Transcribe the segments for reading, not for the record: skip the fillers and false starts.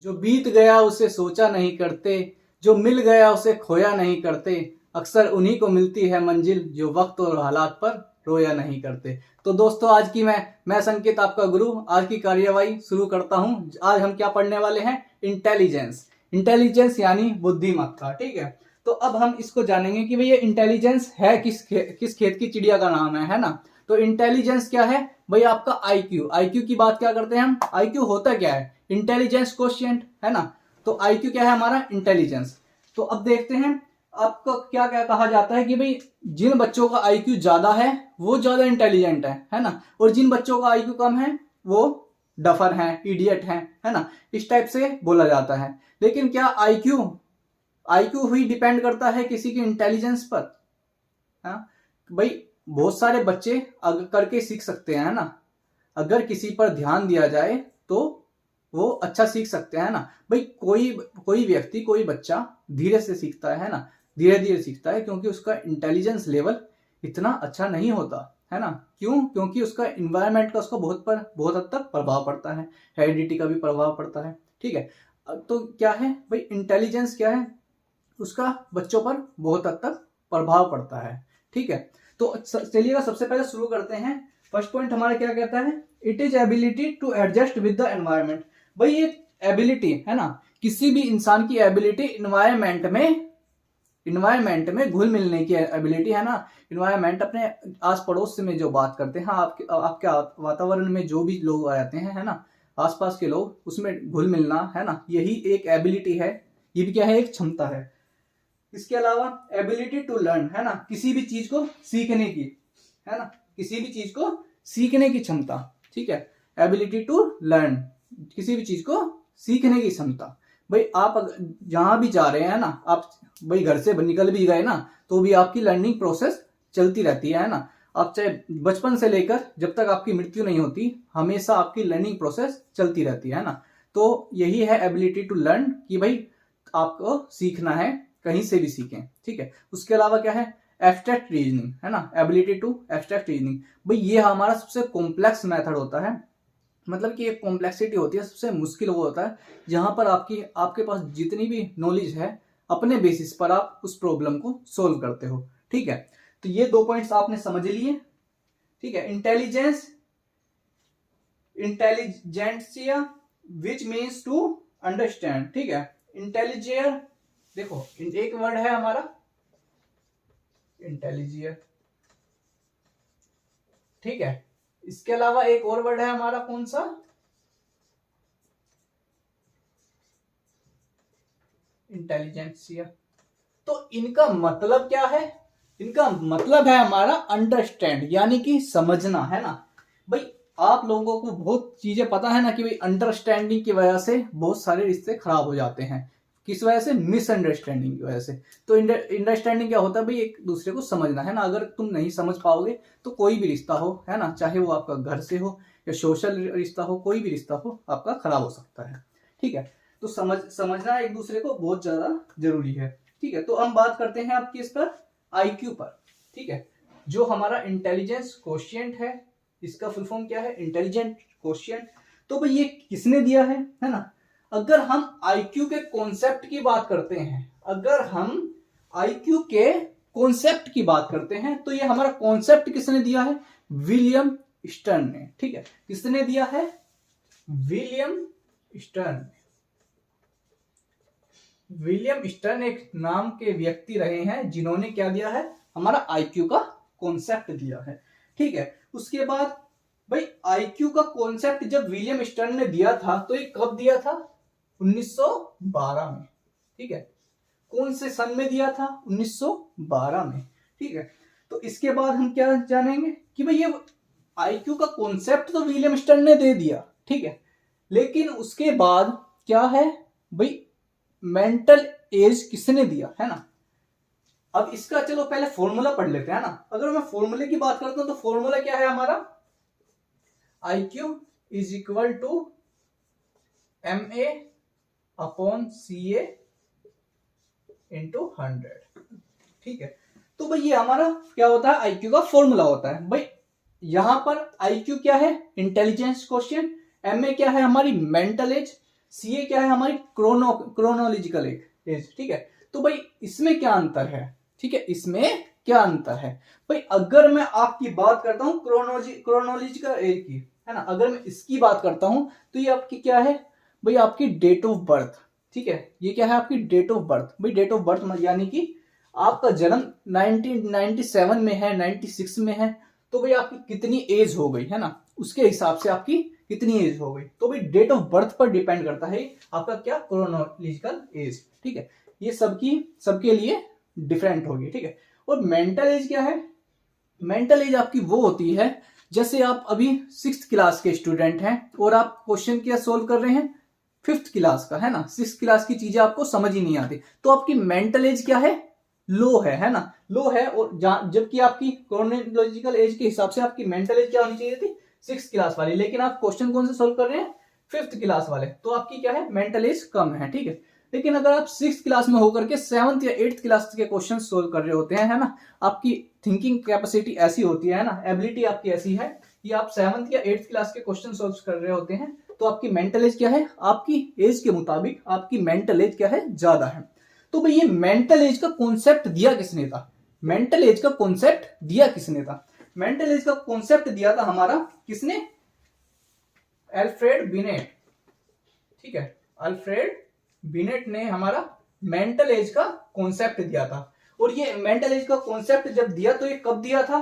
जो बीत गया उसे सोचा नहीं करते, जो मिल गया उसे खोया नहीं करते, अक्सर उन्हीं को मिलती है मंजिल जो वक्त और हालात पर रोया नहीं करते। तो दोस्तों आज की मैं संकेत आपका गुरु आज की कार्यवाही शुरू करता हूं। आज हम क्या पढ़ने वाले हैं? इंटेलिजेंस। इंटेलिजेंस यानी बुद्धिमत्ता। ठीक है, तो अब हम इसको जानेंगे कि भाई ये इंटेलिजेंस है किस खेत की चिड़िया का नाम है ना। तो इंटेलिजेंस क्या है भाई? आपका आईक्यू। आईक्यू की बात क्या करते हैं हम? आईक्यू होता क्या है? इंटेलिजेंस कोशिएंट है ना। तो आईक्यू क्या है हमारा? इंटेलिजेंस। तो अब देखते हैं आपको क्या क्या कहा जाता है कि भाई जिन बच्चों का आईक्यू ज्यादा है वो ज्यादा इंटेलिजेंट है ना, और जिन बच्चों का आईक्यू कम है वो डफर हैं, इडियट हैं, है ना। इस टाइप से बोला जाता है। लेकिन क्या आईक्यू आईक्यू ही डिपेंड करता है किसी की इंटेलिजेंस पर? हाँ भाई, बहुत सारे बच्चे अगर करके सीख सकते हैं ना, अगर किसी पर ध्यान दिया जाए तो वो अच्छा सीख सकते हैं ना भाई। कोई व्यक्ति, कोई बच्चा धीरे से सीखता है ना, धीरे धीरे सीखता है क्योंकि उसका इंटेलिजेंस लेवल इतना अच्छा नहीं होता है ना। क्यों? क्योंकि उसका इन्वायरमेंट का उसको बहुत हद तक प्रभाव पड़ता है, हेरिडिटी का भी प्रभाव पड़ता है। ठीक है, तो क्या है भाई इंटेलिजेंस क्या है? उसका बच्चों पर बहुत हद तक प्रभाव पड़ता है। ठीक है, तो चलिएगा सबसे पहले शुरू करते हैं। फर्स्ट पॉइंट हमारा क्या कहता है? It is ability to adjust with the environment. भाई ये एबिलिटी है ना, किसी भी इंसान की एबिलिटी इन्वायरमेंट में घुल मिलने की एबिलिटी है ना। इन्वायरमेंट अपने आस पड़ोस से में जो बात करते हैं, आपके वातावरण में जो भी लोग रहते हैं है ना, आसपास के लोग, उसमें घुल मिलना है ना, यही एक एबिलिटी है। ये भी क्या है? एक क्षमता है। इसके अलावा एबिलिटी टू लर्न है ना, किसी भी चीज को सीखने की, है ना, किसी भी चीज को सीखने की क्षमता। ठीक है, एबिलिटी टू लर्न, किसी भी चीज को सीखने की क्षमता। भाई आप जहां भी जा रहे हैं ना, आप भाई घर से निकल भी गए ना, तो भी आपकी लर्निंग प्रोसेस चलती रहती है ना। आप चाहे बचपन से लेकर जब तक आपकी मृत्यु नहीं होती, हमेशा आपकी लर्निंग प्रोसेस चलती रहती है ना। तो यही है एबिलिटी टू लर्न, कि भाई आपको सीखना है, कहीं से भी सीखें। ठीक है, उसके अलावा क्या है? एब्स्ट्रैक्ट रीजनिंग है ना, एबिलिटी टू एब्स्ट्रैक्ट रीजनिंग। भाई ये हमारा सबसे कॉम्प्लेक्स मेथड होता है, मतलब कि एक कॉम्प्लेक्सिटी होती है, सबसे मुश्किल वो होता है जहां पर आपके पास जितनी भी नॉलेज है, अपने बेसिस पर आप उस प्रॉब्लम को सोल्व करते हो। ठीक है, तो ये दो पॉइंट्स आपने समझ लिए। ठीक है, intelligentia which means to understand. ठीक है, इंटेलिजियर, देखो एक वर्ड है हमारा इंटेलिजियर। ठीक है, इसके अलावा एक और वर्ड है हमारा, कौन सा? इंटेलिजेंसिया। तो इनका मतलब क्या है? इनका मतलब है हमारा अंडरस्टैंड, यानी कि समझना, है ना। भाई आप लोगों को बहुत चीजें पता है ना कि भाई अंडरस्टैंडिंग की वजह से बहुत सारे रिश्ते खराब हो जाते हैं। किस वजह से? मिसअंडरस्टैंडिंग की वजह से। तो अंडरस्टैंडिंग क्या होता है भाई? एक दूसरे को समझना, है ना। अगर तुम नहीं समझ पाओगे तो कोई भी रिश्ता हो, है ना, चाहे वो आपका घर से हो या सोशल रिश्ता हो, कोई भी रिश्ता हो आपका खराब हो सकता है। ठीक है, तो समझना एक दूसरे को बहुत ज्यादा जरूरी है। ठीक है, तो हम बात करते हैं अब किस पर? आईक्यू पर। ठीक है, जो हमारा इंटेलिजेंस कोशिएंट है, इसका फुल फॉर्म क्या है? Intelligent quotient. तो भाई ये किसने दिया है ना। अगर हम आईक्यू के कॉन्सेप्ट की बात करते हैं, अगर हम आईक्यू के कॉन्सेप्ट की बात करते हैं, तो ये हमारा कॉन्सेप्ट किसने दिया है? विलियम स्टर्न ने। ठीक है, किसने दिया है? William stern. विलियम स्टर्न एक नाम के व्यक्ति रहे हैं जिन्होंने क्या दिया है? हमारा आईक्यू का कॉन्सेप्ट दिया है। ठीक है, उसके बाद भाई आईक्यू का कॉन्सेप्ट जब विलियम स्टर्न ने दिया था, तो ये कब दिया था? 1912 में। ठीक है, कौन से सन में दिया था? 1912 में। ठीक है, तो इसके बाद हम क्या जानेंगे कि भाई ये आईक्यू का कॉन्सेप्ट तो विलियम स्टर्न ने दे दिया, ठीक है, लेकिन उसके बाद क्या है भाई? मेंटल एज किसने दिया, है ना। अब इसका चलो पहले फॉर्मूला पढ़ लेते हैं ना। अगर मैं फॉर्मूले की बात करता हूं तो फॉर्मूला क्या है हमारा? IQ is equal to MA upon CA into 100। ठीक है, तो भाई ये हमारा क्या होता है? IQ का फॉर्मूला होता है। भाई यहां पर IQ क्या है? Intelligence question. MA क्या है? हमारी मेंटल एज। सीए क्या है, हमारी क्रोनोलॉजिकल एज, ठीक है। तो भाई इसमें क्या अंतर है, ठीक है, इसमें क्या अंतर है भाई। अगर मैं आपकी बात करता हूं क्रोनोलॉजिकल एज की, है ना, अगर मैं इसकी बात करता हूं तो ये आपकी क्या है भाई, आपकी डेट ऑफ बर्थ, ठीक है। ये क्या है, आपकी डेट ऑफ बर्थ भाई। डेट ऑफ बर्थ यानी कि आपका जन्म 1997 में है, 96 में है, तो भाई आपकी कितनी एज हो गई, है ना, उसके हिसाब से आपकी कितनी एज हो गई। तो भाई डेट ऑफ बर्थ पर डिपेंड करता है आपका क्या, क्रोनोलॉजिकल एज, ठीक है। ये सबके लिए डिफरेंट होगी, ठीक है। और मेंटल एज क्या है, मेंटल एज आपकी वो होती है जैसे आप अभी 6th क्लास के स्टूडेंट हैं और आप क्वेश्चन क्या सोल्व कर रहे हैं 5th क्लास का, है ना, 6th क्लास की चीजें आपको समझ ही नहीं आती, तो आपकी मेंटल एज क्या है, लो है ना, लो है। और जबकि आपकी क्रोनोलॉजिकल एज के हिसाब से आपकी मेंटल एज क्या होनी चाहिए थी, 6th क्लास वाली, लेकिन आप क्वेश्चन कौन से सोल्व कर रहे हैं 5th क्लास वाले, तो आपकी क्या है, मेंटल एज कम है, ठीक है। लेकिन अगर आप 6th क्लास में होकर के 7th या 8th क्लास के क्वेश्चन सोल्व कर रहे होते हैं, है ना, आपकी थिंकिंग कैपेसिटी ऐसी होती है ना, एबिलिटी आपकी ऐसी है कि आप 7th या 8th क्लास के क्वेश्चन सोल्व कर रहे होते हैं, तो आपकी मेंटल एज क्या है, आपकी एज के मुताबिक आपकी मेंटल एज क्या है, ज्यादा है। तो भाई ये मेंटल एज का कॉन्सेप्ट दिया किसने था, मेंटल एज का कॉन्सेप्ट दिया किसने था, मेंटल एज का कॉन्सेप्ट दिया था हमारा किसने, अल्फ्रेड बिनेट, ठीक है। अल्फ्रेड बिनेट ने हमारा मेंटल एज का कॉन्सेप्ट दिया था। और ये मेंटल एज का कॉन्सेप्ट जब दिया तो ये कब दिया था,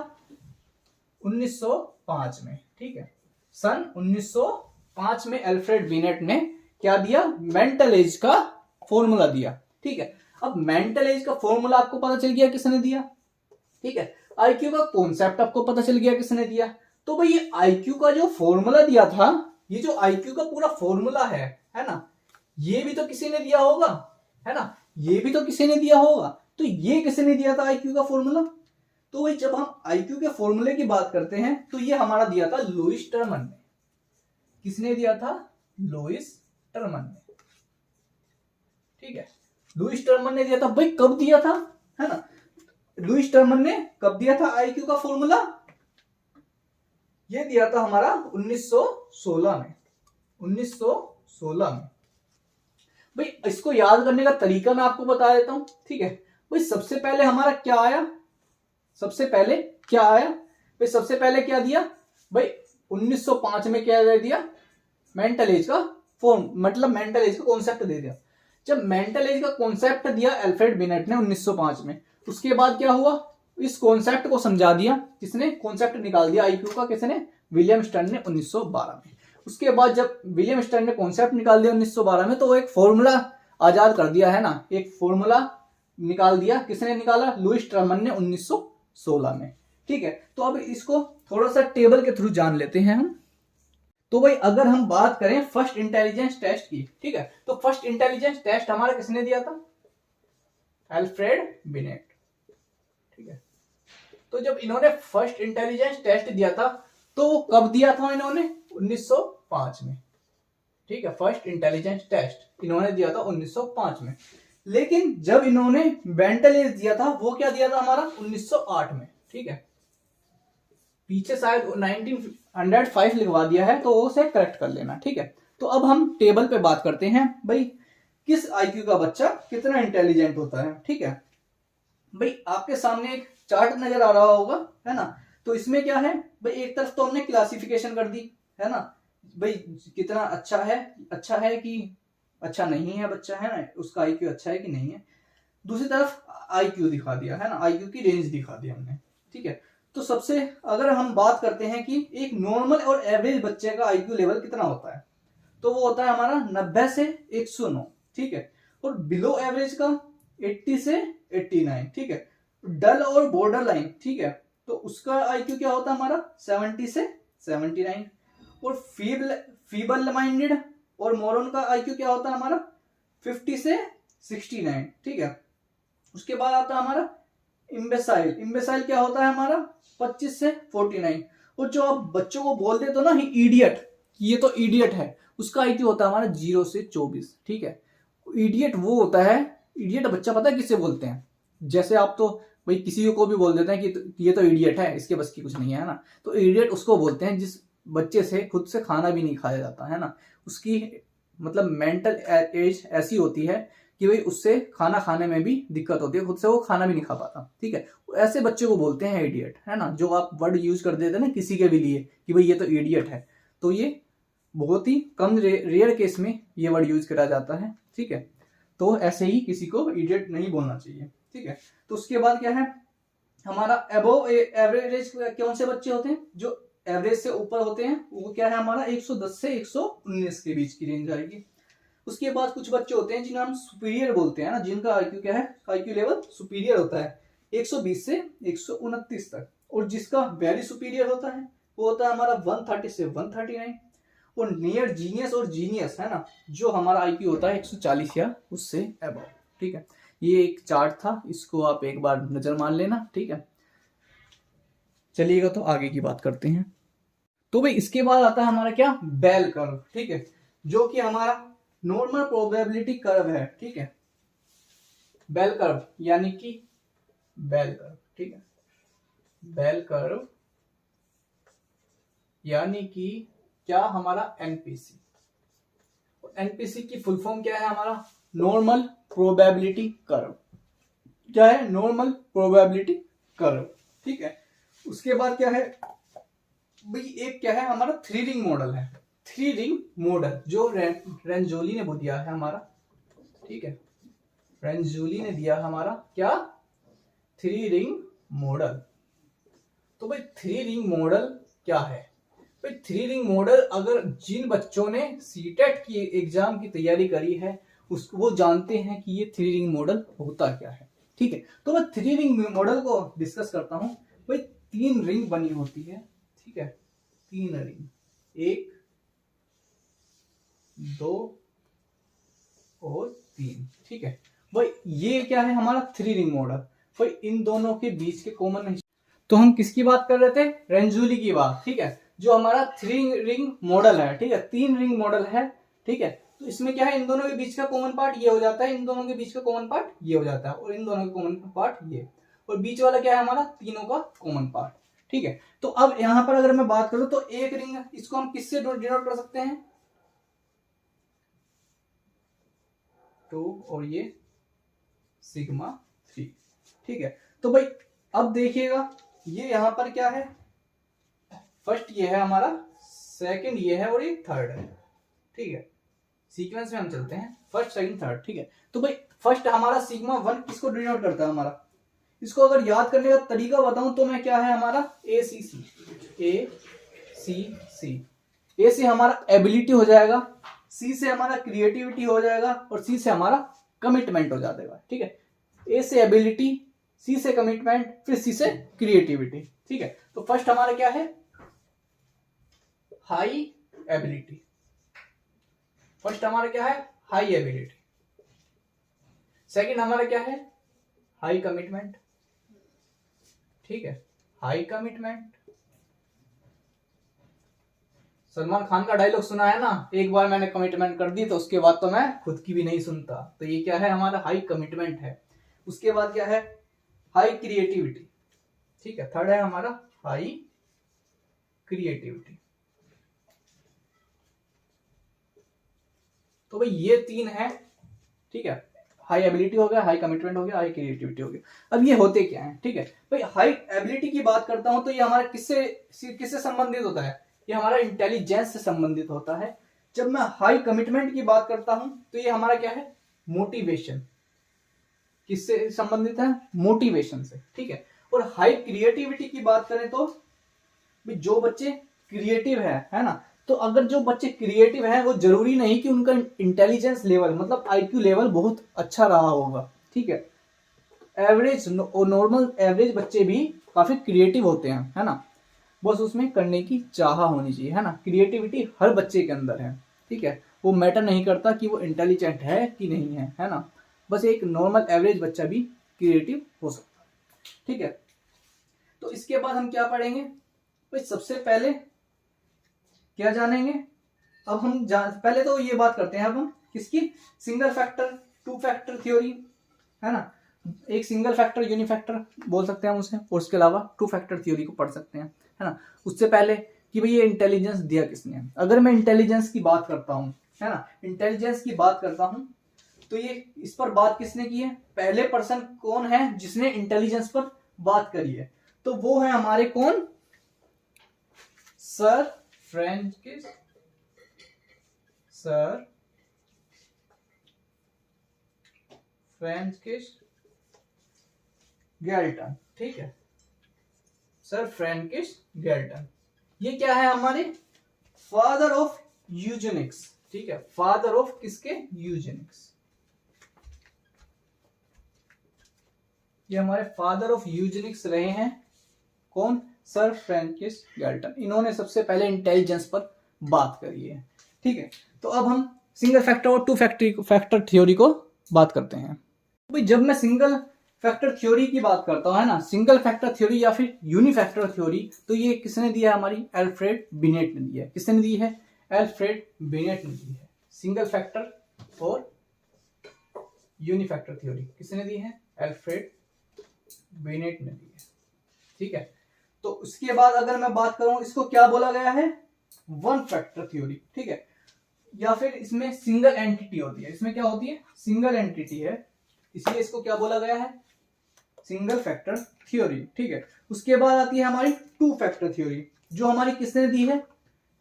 1905 में, ठीक है। सन 1905 में अल्फ्रेड बिनेट ने क्या दिया, मेंटल एज का फॉर्मूला दिया, ठीक है। अब मेंटल एज का फॉर्मूला आपको पता चल गया किसने दिया, ठीक है। आईक्यू का कॉन्सेप्ट आपको पता चल गया किसने दिया। तो भाई ये आईक्यू का जो फॉर्मूला दिया था, ये जो आईक्यू का पूरा फॉर्मूला है ना, ये भी तो किसी ने दिया होगा, है ना, ये भी तो किसी ने दिया होगा। तो ये किसने दिया था आईक्यू का फॉर्मूला, तो भाई जब हम आईक्यू के फॉर्मूले की बात करते हैं तो ये हमारा दिया था लुईस टर्मन ने। किसने दिया था, लुईस टर्मन ने, ठीक है। लुईस टर्मन ने दिया था भाई, कब दिया था, है ना, लुईस टर्मन ने कब दिया था आईक्यू का फॉर्मूला, ये दिया था हमारा 1916 में, 1916 में। भाई इसको याद करने का तरीका मैं आपको बता देता हूं, ठीक है। भाई सबसे पहले हमारा क्या आया, सबसे पहले क्या आया भाई, सबसे पहले क्या दिया भाई, 1905 में क्या दे दिया, मेंटल एज का फॉर्म, मतलब मेंटल एज का कॉन्सेप्ट दे दिया। जब मेंटल एज का कॉन्सेप्ट दिया अल्फ्रेड बिनेट ने 1905 में, उसके बाद क्या हुआ, इस कॉन्सेप्ट को समझा दिया किसने, कॉन्सेप्ट निकाल दिया आईक्यू का किसने, विलियम स्टर्न ने 1912 में। उसके बाद जब विलियम स्टर्न ने कॉन्सेप्ट निकाल दिया 1912 में, तो वो एक फॉर्मूला आजाद कर दिया, है ना, एक फॉर्मूला निकाल दिया, किसने निकाला, लुईस टर्मन ने 1916 में, ठीक है। तो अब इसको थोड़ा सा टेबल के थ्रू जान लेते हैं हम। तो भाई अगर हम बात करें फर्स्ट इंटेलिजेंस टेस्ट की, ठीक है, तो फर्स्ट इंटेलिजेंस टेस्ट हमारा किसने दिया था, अल्फ्रेड बिनेट, ठीक है। तो जब इन्होंने फर्स्ट इंटेलिजेंस टेस्ट दिया था तो वो कब दिया था इन्होंने, 1905 में, ठीक है। फर्स्ट इंटेलिजेंस टेस्ट इन्होंने दिया था 1905 में। लेकिन जब इन्होंने मेंटल एज दिया था वो क्या दिया था हमारा 1908 में, ठीक है। पीछे शायद 1905 लिखवा दिया है तो वो से करेक्ट कर लेना, ठीक है। तो अब हम टेबल पे बात करते हैं भाई, किस आईक्यू का बच्चा कितना इंटेलिजेंट होता है, ठीक है। भाई आपके सामने एक चार्ट नजर आ रहा होगा, है ना। तो इसमें क्या है भाई, एक तरफ तो हमने क्लासिफिकेशन कर दी, है ना, भाई कितना अच्छा है कि अच्छा नहीं है बच्चा, है ना, उसका आईक्यू अच्छा है कि नहीं है। दूसरी तरफ आईक्यू दिखा दिया, है ना, आईक्यू की रेंज दिखा दी हमने, ठीक है। तो सबसे अगर हम बात करते हैं कि एक नॉर्मल और एवरेज बच्चे का आईक्यू लेवल कितना होता है, तो वो होता है हमारा 90 से 109, ठीक है। और बिलो एवरेज का 80 से 89, ठीक है। डल और बॉर्डर लाइन, ठीक है, तो उसका आईक्यू क्या होता है हमारा 70 से 79। और फीबल माइंडेड और मोरन का आईक्यू क्या होता है हमारा 50 से 69, ठीक है। उसके बाद आता है हमारा इम्बेसाइल क्या होता है हमारा 25 से 49। और जो आप बच्चों को बोल देते हो ना इडियट, ये तो इडियट है, उसका आईक्यू होता है हमारा 0 से 24, ठीक है। इडियट वो होता है, इडियट बच्चा पता है किससे बोलते हैं, जैसे आप तो भाई किसी को भी बोल देते हैं कि ये तो इडियट है, इसके बस की कुछ नहीं है ना, तो इडियट उसको बोलते हैं जिस बच्चे से खुद से खाना भी नहीं खाया जाता, है ना, उसकी मतलब मेंटल एज ऐसी होती है कि भाई उससे खाना खाने में भी दिक्कत होती है, खुद से वो खाना भी नहीं खा पाता, ठीक है। ऐसे बच्चे को बोलते हैं इडियट, है ना, जो आप वर्ड यूज कर देते हैं ना किसी के भी लिए कि भाई ये तो इडियट है, तो ये बहुत ही कम रेयर केस में ये वर्ड यूज करा जाता है, ठीक है। तो ऐसे ही किसी को इडियट नहीं बोलना चाहिए, ठीक है। तो उसके बाद क्या है हमारा अबोव एवरेज कौन से बच्चे होते हैं, जो एवरेज से ऊपर होते हैं, वो क्या है हमारा 110 से 119 के बीच की रेंज आएगी। उसके बाद कुछ बच्चे होते हैं जिन्हें हम सुपीरियर बोलते हैं ना, जिनका आईक्यू क्या है, आईक्यू लेवल सुपीरियर होता है 120 से 129 तक, और जिसका वेरी सुपीरियर होता है वो होता है हमारा 130 से 139। और नियर जीनियस और जीनियस है ना, जो हमारा आईक्यू होता है 140 या उससे अबव, ठीक है। ये एक चार्ट था, इसको आप एक बार नजर मान लेना, ठीक है। चलिएगा तो आगे की बात करते हैं। तो भाई इसके बाद आता है हमारा क्या, बेल कर्व, ठीक है, जो कि हमारा नॉर्मल प्रोबेबिलिटी कर्व है, ठीक है। बेल कर्व यानी कि बेल कर्व, ठीक है, बेल कर्व यानी कि क्या हमारा एनपीसी। एनपीसी की फुल फॉर्म क्या है हमारा, नॉर्मल प्रोबेबिलिटी कर्व। क्या है, नॉर्मल प्रोबेबिलिटी कर्व, ठीक है। उसके बाद क्या है भाई, एक क्या है हमारा 3 रिंग मॉडल है, 3 रिंग मॉडल जो रेंजोली ने दिया है हमारा, ठीक है। रेंजोली ने दिया हमारा क्या, 3 रिंग मॉडल। तो भाई 3 रिंग मॉडल क्या है भाई, 3 रिंग मॉडल अगर जिन बच्चों ने सीटेट की एग्जाम की तैयारी करी है उसको वो जानते हैं कि ये 3 रिंग मॉडल होता क्या है, ठीक है। तो मैं 3 रिंग मॉडल को डिस्कस करता हूं। भाई 3 रिंग बनी होती है, ठीक है, 3 रिंग, 1 2 और 3, ठीक है। भाई ये क्या है हमारा 3 रिंग मॉडल। भाई इन दोनों के बीच के कॉमन नहीं, तो हम किसकी बात कर रहे थे, रेंजूली की बात, ठीक है, जो हमारा 3 रिंग मॉडल है, ठीक है, 3 रिंग मॉडल है, ठीक है। तो इसमें क्या है, इन दोनों के बीच का कॉमन पार्ट ये हो जाता है, इन दोनों के बीच का कॉमन पार्ट ये हो जाता है, और इन दोनों का कॉमन पार्ट ये, और बीच वाला क्या है हमारा तीनों का कॉमन पार्ट, ठीक है। तो अब यहां पर अगर मैं बात करूं तो एक रिंग, इसको हम किससे डिनोट कर सकते हैं, 2 और ये सिग्मा 3, ठीक है। तो भाई अब देखिएगा ये यहां पर क्या है, फर्स्ट ये है हमारा, सेकंड ये है और ये थर्ड है, ठीक है। सीक्वेंस में हम चलते हैं, फर्स्ट सेकंड थर्ड, ठीक है। तो भाई फर्स्ट हमारा सिग्मा 1 किसको डिनोट करता है हमारा, इसको अगर याद करने का तरीका बताऊं तो मैं क्या है हमारा ए सी सी, ए से हमारा एबिलिटी हो जाएगा, सी से हमारा क्रिएटिविटी हो जाएगा, और सी से हमारा कमिटमेंट हो जाएगा, ठीक है। ए से एबिलिटी, सी से कमिटमेंट, फिर सी से क्रिएटिविटी, ठीक है। तो फर्स्ट हमारा क्या है, हाई एबिलिटी, फर्स्ट हमारा क्या है, हाई एबिलिटी। सेकंड हमारा क्या है, हाई कमिटमेंट, ठीक है, हाई कमिटमेंट। सलमान खान का डायलॉग सुना है ना, एक बार मैंने कमिटमेंट कर दी तो उसके बाद तो मैं खुद की भी नहीं सुनता, तो ये क्या है हमारा हाई कमिटमेंट है। उसके बाद क्या है, हाई क्रिएटिविटी, ठीक है, थर्ड है हमारा हाई क्रिएटिविटी। तो भाई ये 3 है, ठीक है, हाई एबिलिटी हो गया, हाई कमिटमेंट हो गया, हाई क्रिएटिविटी हो गया। अब ये होते क्या है, ठीक है भाई, हाई एबिलिटी की बात करता हूं तो ये हमारा किससे संबंधित होता है, ये हमारा इंटेलिजेंस से संबंधित होता है। जब मैं हाई कमिटमेंट की बात करता हूं तो ये हमारा क्या है, मोटिवेशन, किससे संबंधित है, मोटिवेशन से, ठीक है। और हाई क्रिएटिविटी की बात करें तो जो बच्चे क्रिएटिव है ना, तो अगर जो बच्चे क्रिएटिव हैं वो जरूरी नहीं कि उनका इंटेलिजेंस लेवल मतलब आईक्यू लेवल बहुत अच्छा रहा होगा, ठीक है। एवरेज और नॉर्मल एवरेज बच्चे भी काफी क्रिएटिव होते हैं, है ना, बस उसमें करने की चाह होनी चाहिए, है ना। क्रिएटिविटी हर बच्चे के अंदर है, ठीक है, वो मैटर नहीं करता कि वो इंटेलिजेंट है कि नहीं है ना, बस एक नॉर्मल एवरेज बच्चा भी क्रिएटिव हो सकता है, ठीक है। तो इसके बाद हम क्या पढ़ेंगे भाई, सबसे पहले क्या जानेंगे, अब हम पहले तो ये बात करते हैं अब हम किसकी, सिंगल फैक्टर 2 फैक्टर थ्योरी, है ना, एक सिंगल फैक्टर यूनिफैक्टर बोल सकते हैं हम उसे, और उसके अलावा 2 फैक्टर थ्योरी को पढ़ सकते हैं, है ना। उससे पहले कि भाई ये इंटेलिजेंस दिया किसने, अगर मैं इंटेलिजेंस की बात करता हूं है ना, इंटेलिजेंस की बात करता हूं तो ये इस पर बात किसने की है, पहले पर्सन कौन है जिसने इंटेलिजेंस पर बात करी है, तो वो है हमारे कौन, सर फ्रेंकिस गैल्टन। ठीक है, सर फ्रेंकिस गैल्टन, ये क्या है हमारे फादर ऑफ यूजेनिक्स। ठीक है, फादर ऑफ किसके, यूजेनिक्स, ये हमारे फादर ऑफ यूजेनिक्स रहे हैं कौन, सर फ्रेंकिस गैल्टन। इन्होंने सबसे पहले इंटेलिजेंस पर बात करी है। ठीक है, तो अब हम सिंगल फैक्टर और टू फैक्टर थ्योरी को बात करते हैं। भाई जब मैं सिंगल फैक्टर थ्योरी की बात करता हूं, है ना, सिंगल फैक्टर थ्योरी या फिर यूनिफैक्टर थ्योरी, तो ये किसने दिया है, हमारी एल्फ्रेड बिनेट ने दिया है। किसने दी है, एल्फ्रेड बिनेट ने दी है। सिंगल फैक्टर और यूनिफैक्टर थ्योरी किसने दी है, एल्फ्रेड बिनेट ने दी है। ठीक है, तो उसके बाद अगर मैं बात करूं, इसको क्या बोला गया है, वन फैक्टर थ्योरी। ठीक है, या फिर इसमें सिंगल एंटिटी होती है, इसमें क्या होती है, सिंगल एंटिटी है, इसलिए इसको क्या बोला गया है, सिंगल फैक्टर थ्योरी। ठीक है, उसके बाद आती है हमारी टू फैक्टर थ्योरी, जो हमारी किसने दी है,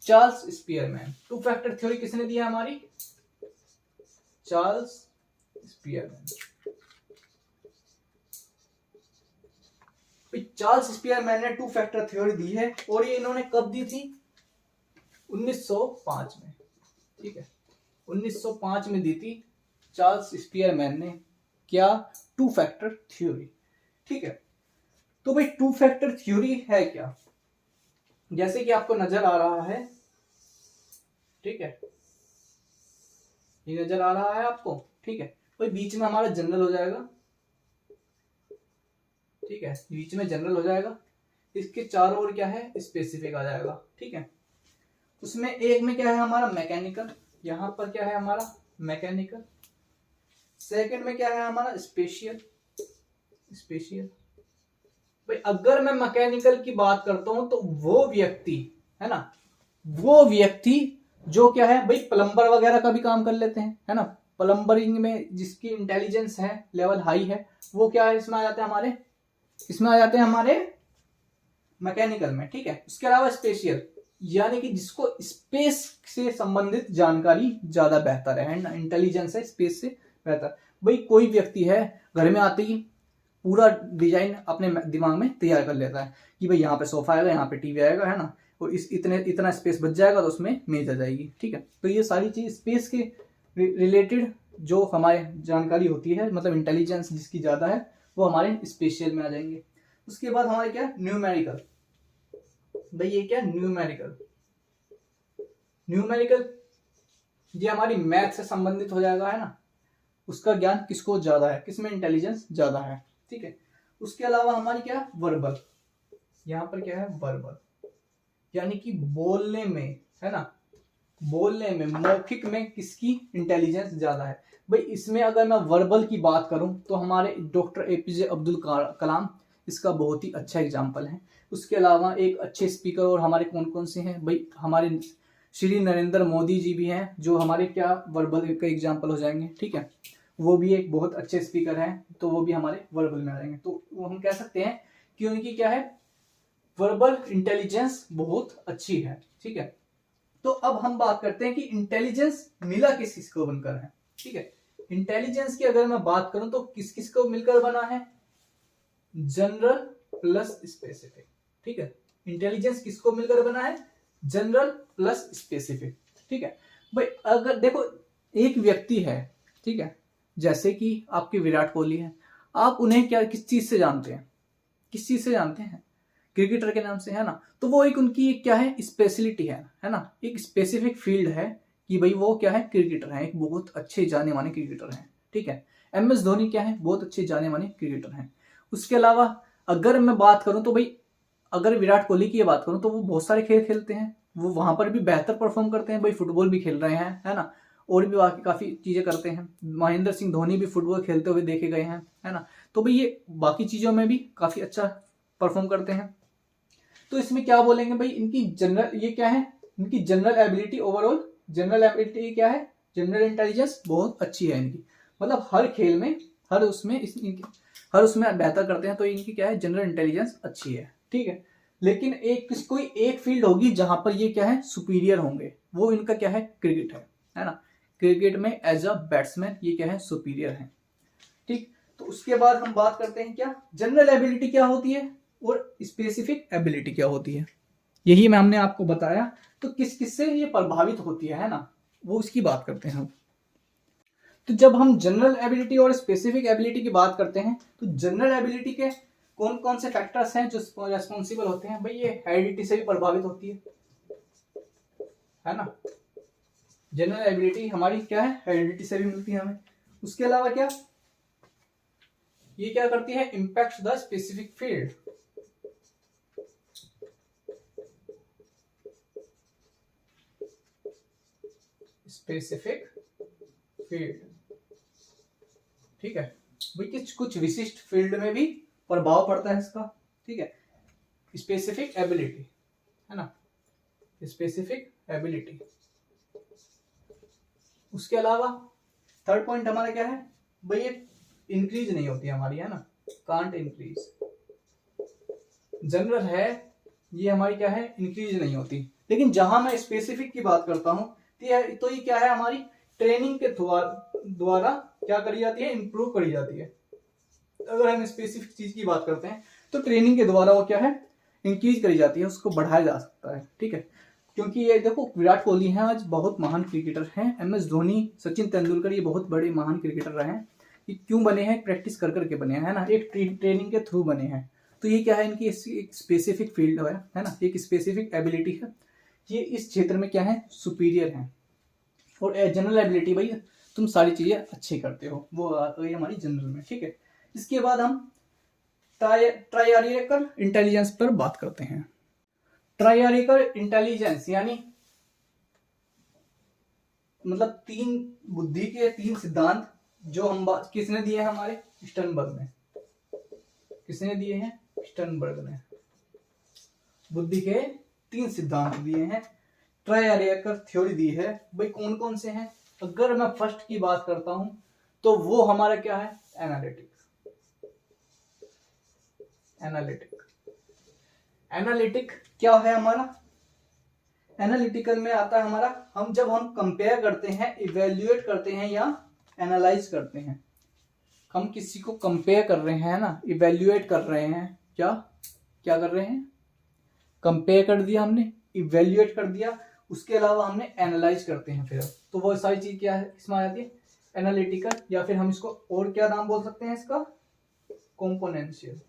Charles Spearman. Two factor theory किसने दी है, हमारी चार्ल्स स्पीयरमैन। चार्ल्स स्पीयरमैन ने टू फैक्टर थ्योरी दी है, और ये इन्होंने कब दी थी, 1905 में। ठीक है, 1905 में दी थी चार्ल्स स्पीयरमैन ने, क्या, टू फैक्टर थ्योरी। ठीक है, तो भाई टू फैक्टर थ्योरी है क्या, जैसे कि आपको नजर आ रहा है। ठीक है, ये नजर आ रहा है आपको। ठीक है, भाई बीच में हमारा जनरल हो जाएगा। ठीक है, बीच में जनरल हो जाएगा, इसके चारों ओर क्या है, स्पेसिफिक आ जाएगा। ठीक है, उसमें एक में क्या है हमारा मैकेनिकल, यहां पर क्या है हमारा मैकेनिकल। सेकंड में क्या है हमारा स्पेशियल। भाई अगर मैं मैकेनिकल की बात करता हूं तो वो व्यक्ति, है ना, वो व्यक्ति जो क्या है भाई प्लम्बर वगैरह का भी काम कर लेते हैं, है ना, प्लम्बरिंग में जिसकी इंटेलिजेंस है, लेवल हाई है, वो क्या है, इसमें आ जाते हैं हमारे, इसमें आ जाते हैं हमारे मैकेनिकल में। ठीक है, उसके अलावा स्पेशियल, यानी कि जिसको स्पेस से संबंधित जानकारी ज्यादा बेहतर है ना, इंटेलिजेंस है स्पेस से बेहतर। भाई कोई व्यक्ति है घर में आते ही पूरा डिजाइन अपने दिमाग में तैयार कर लेता है कि भाई यहाँ पे सोफा आएगा, यहाँ पे टीवी आएगा, है ना, और इस इतना स्पेस बच जाएगा तो उसमें मेज आ जाएगी। ठीक है, तो ये सारी चीज स्पेस के रिलेटेड जो हमारे जानकारी होती है, मतलब इंटेलिजेंस जिसकी ज्यादा है, वो हमारे स्पेशियल में आ जाएंगे। उसके बाद हमारे क्या, न्यूमेरिकल। भाई ये क्या, न्यूमेरिकल ये हमारी मैथ से संबंधित हो जाएगा, है ना, उसका ज्ञान किसको ज्यादा है, किसमें इंटेलिजेंस ज्यादा है। ठीक है, उसके अलावा हमारी क्या, वर्बल, यहां पर क्या है, वर्बल, यानी कि बोलने में, है ना, बोलने में, मौखिक में किसकी इंटेलिजेंस ज्यादा है। भाई इसमें अगर मैं वर्बल की बात करूं तो हमारे डॉक्टर एपीजे अब्दुल कलाम इसका बहुत ही अच्छा एग्जाम्पल है। उसके अलावा एक अच्छे स्पीकर और हमारे कौन कौन से हैं, भाई हमारे श्री नरेंद्र मोदी जी भी हैं, जो हमारे क्या वर्बल का एग्जाम्पल हो जाएंगे। ठीक है, वो भी एक बहुत अच्छे स्पीकर हैं, तो वो भी हमारे वर्बल में आ जाएंगे। तो वो हम कह सकते हैं कि उनकी क्या है, वर्बल इंटेलिजेंस बहुत अच्छी है। ठीक है, तो अब हम बात करते हैं कि इंटेलिजेंस मिला किस किस को बनकर है। ठीक है, इंटेलिजेंस की अगर मैं बात करूं तो किस किस को मिलकर बना है, जनरल प्लस स्पेसिफिक। ठीक है, इंटेलिजेंस किसको मिलकर बना है, जनरल प्लस स्पेसिफिक। ठीक है, भाई अगर देखो एक व्यक्ति है, ठीक है, जैसे कि आपके विराट कोहली है, आप उन्हें क्या किस चीज से जानते हैं, किस चीज से जानते हैं, क्रिकेटर के नाम से, है ना, तो वो एक उनकी एक क्या है, स्पेशलिटी है ना, एक स्पेसिफिक फील्ड है कि भाई वो क्या है, क्रिकेटर है, एक बहुत अच्छे जाने माने क्रिकेटर हैं। ठीक है, MS धोनी क्या है, बहुत अच्छे जाने माने क्रिकेटर हैं। उसके अलावा अगर मैं बात करूं तो भाई अगर विराट कोहली की बात करूं तो वो बहुत सारे खेल खेलते हैं, वो वहां पर भी बेहतर परफॉर्म करते हैं, भाई फुटबॉल भी खेल रहे हैं, है ना, और भी बाकी काफी चीजें करते हैं। महेंद्र सिंह धोनी भी फुटबॉल खेलते हुए देखे गए हैं, है ना, तो भाई ये बाकी चीजों में भी काफी अच्छा परफॉर्म करते हैं। तो इसमें क्या बोलेंगे भाई, इनकी जनरल, ये क्या है, इनकी general ability overall general ability क्या है, जनरल इंटेलिजेंस बहुत अच्छी है इनकी, मतलब हर खेल में हर उसमें बेहतर करते हैं, तो इनकी क्या है, जनरल इंटेलिजेंस अच्छी है, ठीक है। लेकिन कोई एक फील्ड होगी जहां पर ये क्या है, सुपीरियर होंगे, वो इनका क्या है, क्रिकेट है ना। क्रिकेट में एज अ बैट्समैन ये क्या है, सुपीरियर है, ठीक। तो उसके बाद हम बात करते हैं क्या, जनरल एबिलिटी क्या होती है और स्पेसिफिक एबिलिटी क्या होती है। यही मैं हमने आपको बताया, तो किस किस से ये प्रभावित होती है ना, वो उसकी बात करते हैं हम। तो जब हम जनरल एबिलिटी और स्पेसिफिक एबिलिटी की बात करते हैं, तो जनरल एबिलिटी के कौन कौन से फैक्टर्स हैं जो रेस्पॉन्सिबल होते हैं, भाई ये हेरिडिटी से भी प्रभावित होती है ना। जनरल एबिलिटी हमारी क्या है, हेरिडिटी से भी मिलती है हमें। उसके अलावा क्या, ये क्या करती है, impact the specific field, specific field, ठीक है भाई, कुछ विशिष्ट फील्ड में भी प्रभाव पड़ता है इसका, ठीक है। स्पेसिफिक एबिलिटी है ना, स्पेसिफिक एबिलिटी। उसके अलावा थर्ड पॉइंट हमारा क्या है, भाई ये इंक्रीज नहीं होती हमारी, है ना, कांट इंक्रीज। जनरल है ये हमारी क्या है, इंक्रीज नहीं होती। लेकिन जहां मैं स्पेसिफिक की बात करता हूं, तो ये क्या है, हमारी ट्रेनिंग के द्वारा क्या करी जाती है, इंप्रूव करी जाती है। अगर हम स्पेसिफिक चीज की बात करते हैं तो ट्रेनिंग के द्वारा वो क्या है, इंक्रीज करी जाती है, उसको बढ़ाया जा सकता है, ठीक है। क्योंकि ये देखो, विराट कोहली हैं आज बहुत महान क्रिकेटर हैं, MS धोनी, सचिन तेंदुलकर, ये बहुत बड़े महान क्रिकेटर रहे हैं। ये क्यों बने हैं, प्रैक्टिस कर करके बने हैं, है ना, एक ट्रेनिंग के थ्रू बने हैं। तो ये क्या है, इनकी एक स्पेसिफिक फील्ड है ना, एक स्पेसिफिक एबिलिटी है, ये इस क्षेत्र में क्या है, सुपीरियर है। और जनरल एबिलिटी, भाई तुम सारी चीजें अच्छी करते हो, वो आ गई हमारी जनरल में, ठीक है। इसके बाद हम ट्रायरिकल इंटेलिजेंस पर बात करते हैं। ट्रायरिकल इंटेलिजेंस यानी मतलब तीन बुद्धि के तीन सिद्धांत जो हम किसने दिए हैं, हमारे स्टर्नबर्ग ने, किसने दिए हैं, स्टर्नबर्ग ने बुद्धि के तीन सिद्धांत दिए हैं, ट्रायरिकल थ्योरी दी है। भाई कौन कौन से हैं, अगर मैं फर्स्ट की बात करता हूं तो वो हमारा क्या है, एनालिटिक। एनालिटिक क्या है हमारा, एनालिटिकल में आता है हमारा, जब हम कंपेयर करते हैं, इवेल्युएट करते हैं या एनालाइज करते हैं, हम किसी को कंपेयर कर रहे हैं ना, इवेल्युएट कर रहे हैं, क्या क्या कर रहे हैं, कंपेयर कर दिया हमने, इवेल्युएट कर दिया, उसके अलावा हमने एनालाइज करते हैं, फिर तो वो सारी चीज क्या है, इसमें आ जाती है एनालिटिकल, या फिर हम इसको और क्या नाम बोल सकते हैं इसका, कॉम्पोनेंशियल,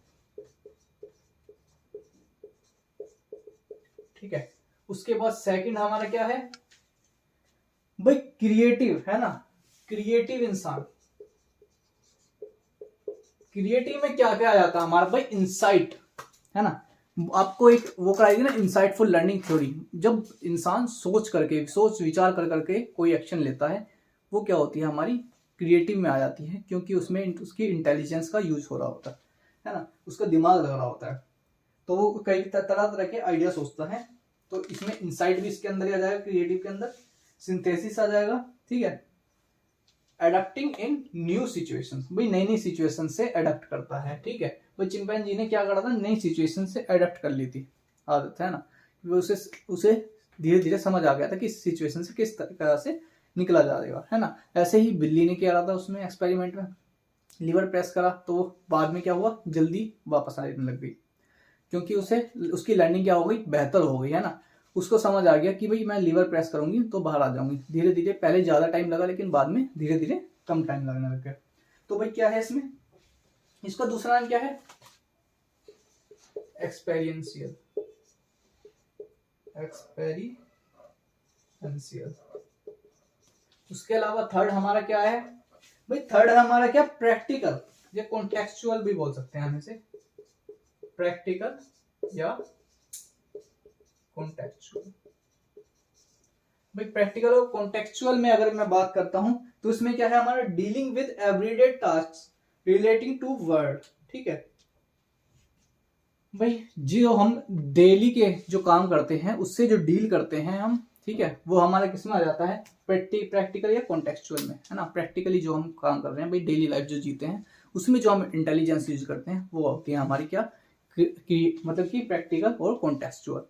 ठीक है। उसके बाद सेकंड हमारा क्या है, भाई क्रिएटिव, है ना, क्रिएटिव इंसान। क्रिएटिव में क्या क्या आ जाता है हमारा, भाई इंसाइट, है ना, आपको एक वो कराई ना, इंसाइटफुल लर्निंग थ्योरी। जब इंसान सोच विचार कर करके कोई एक्शन लेता है, वो क्या होती है, हमारी क्रिएटिव में आ जाती है, क्योंकि उसमें उसकी इंटेलिजेंस का यूज हो रहा होता है ना, उसका दिमाग लग रहा होता है, तो वो कई तरह तरह के आइडिया सोचता है। तो इसमें इंसाइट भी इसके अंदर ही आ जाएगा, क्रिएटिव के अंदर सिंथेसिस आ जाएगा, ठीक है। अडेप्टिंग इन न्यू सिचुएशंस, भाई नई नई सिचुएशन से अडेप्ट करता है, ठीक है। भाई चिंपैंजी ने क्या करा था, नई सिचुएशन से अडेप्ट कर ली थी, आदत है ना, वो उसे धीरे धीरे समझ आ गया था कि इस सिचुएशन से किस तरह से निकला जाएगा, है ना। ऐसे ही बिल्ली ने क्या करा था, उसमें एक्सपेरिमेंट में लीवर प्रेस करा, तो बाद में क्या हुआ, जल्दी वापस आने लग गई, क्योंकि उसकी लर्निंग क्या हो गई, बेहतर हो गई, है ना। उसको समझ आ गया कि भाई मैं लीवर प्रेस करूंगी तो बाहर आ जाऊंगी, धीरे धीरे, पहले ज्यादा टाइम लगा लेकिन बाद में धीरे धीरे कम टाइम लगने लग गया। तो भाई क्या है इसमें, इसका दूसरा नाम क्या है, एक्सपेरियंशियल, उसके अलावा थर्ड हमारा क्या है, भाई थर्ड हमारा क्या, प्रैक्टिकल या कॉन्टेक्चुअल भी बोल सकते हैं हम इसे, प्रैक्टिकल या कॉन्टेक्चुअल। भाई प्रैक्टिकल और कॉन्टेक्चुअल में अगर मैं बात करता हूं तो इसमें क्या है हमारा, dealing with everyday task relating to word, ठीक है। भाई जो हम डेली के जो काम करते हैं उससे जो डील करते हैं हम, ठीक है, वो हमारा किसमें आ जाता है, प्रैक्टिकल या कॉन्टेक्चुअल में, है ना। प्रैक्टिकली जो हम काम कर रहे हैं भाई, डेली लाइफ जो जीते हैं, उसमें जो हम इंटेलिजेंस यूज करते हैं वो होती है हमारी क्या मतलब कि प्रैक्टिकल और कॉन्टेक्चुअल।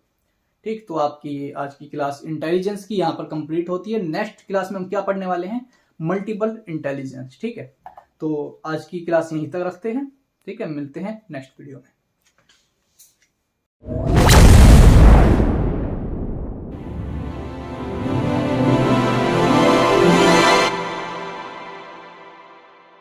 ठीक, तो आपकी ये आज की क्लास इंटेलिजेंस की यहाँ पर कंप्लीट होती है। नेक्स्ट क्लास में हम क्या पढ़ने वाले हैं, मल्टीपल इंटेलिजेंस। ठीक है, तो आज की क्लास यहीं तक रखते हैं। ठीक है, मिलते हैं नेक्स्ट वीडियो में।